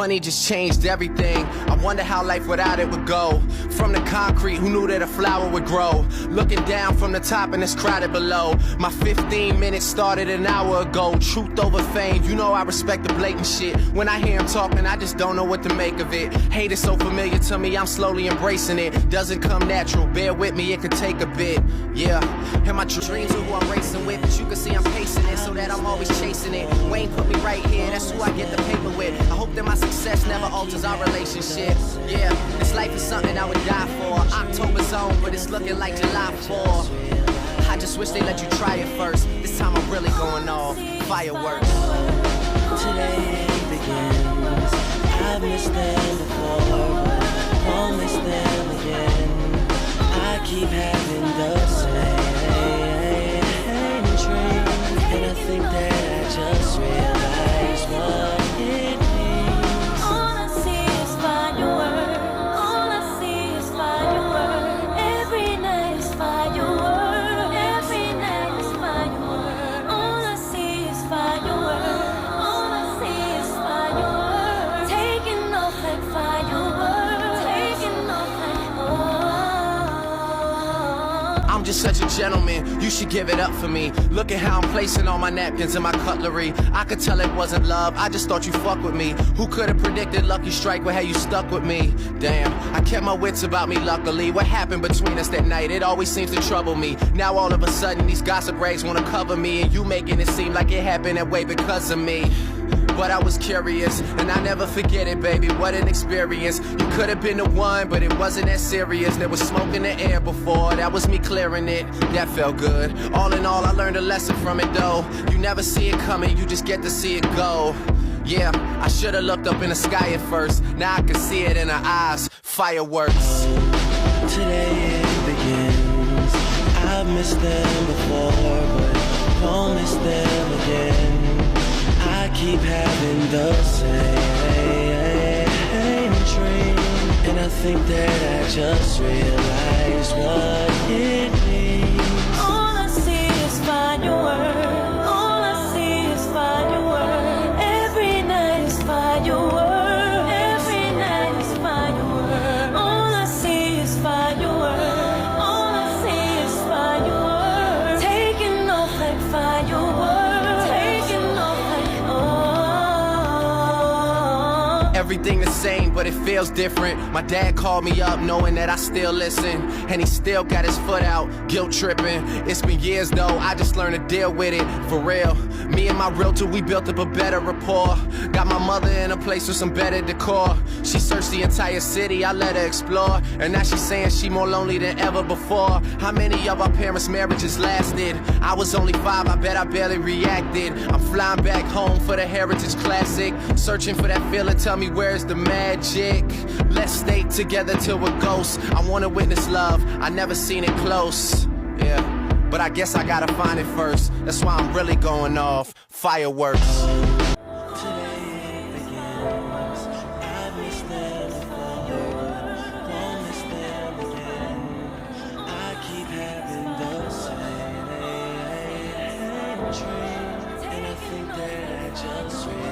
money just changed everything. I wonder how life without it would go. From the concrete, who knew that a flower would grow? Looking down from the top and it's crowded below. My 15 minutes started an hour ago. Truth over fame, you know I respect the blatant shit. When I hear him talking, I just don't know what to make of it. Hate is so familiar to me, I'm slowly embracing it. Doesn't come natural, bear with me, it could take a bit. Yeah, and my dreams are who I'm racing with, but you can see I'm pacing it so that I'm always chasing it. Wayne put me right here, that's who I get the paper with. I hope that my success never alters our relationship. Yeah, this life is something I would die for. October's on, but it's looking like July 4. I just wish they let you try it first. This time I'm really going off. Fireworks. Today begins. I've missed them before, but won't miss them again. I keep having the same dream, and I think that I just realized what it means. All I see is fireworks. All I see is fireworks. Every night is fireworks. Every night is fireworks. All I see is fireworks. All I see is fireworks. Taking off like fireworks. Taking off like I'm just such a gentleman, you should give it up for me. Look at how I'm placing all my napkins and my cutlery. I could tell it wasn't love, I just thought you fuck with me. Who could've predicted Lucky Strike would have you stuck with me? Damn, I kept my wits about me luckily. What happened between us that night? It always seems to trouble me. Now all of a sudden these gossip rags wanna cover me, and you making it seem like it happened that way because of me. But I was curious, and I never forget it, baby, what an experience. You could have been the one, but it wasn't that serious. There was smoke in the air before, that was me clearing it. That felt good. All in all, I learned a lesson from it, though. You never see it coming, you just get to see it go. Yeah, I should've looked up in the sky at first. Now I can see it in her eyes. Fireworks. Today it begins. I've missed them before, but won't miss them again. I keep having the same dream, and I think that I just realized what it means. all I see is fireworks. All I see is fireworks. Every night is fireworks. Every night is fireworks. All I see is fireworks. All I see is fireworks. Taking off like fireworks. Taking off like Everything the same, but it feels different. My dad called me up knowing that I still listen, and he still got his foot out, guilt tripping. It's been years though, I just learned to deal with it, for real. Me and my realtor, we built up a better rapport. Got my mother in a place with some better decor. She searched the entire city, I let her explore, and now she's saying she more lonely than ever before. How many of our parents' marriages lasted? I was only 5, I bet I barely reacted. I'm flying back home for the Heritage Classic, searching for that feeling, tell me where's the magic? Let's stay together till we're ghosts. I wanna witness love, I never seen it close. Yeah, but I guess I gotta find it first. That's why I'm really going off. Fireworks. Today it begins. I've missed them before, won't miss them again. I keep having the same dream, and I think that I just realized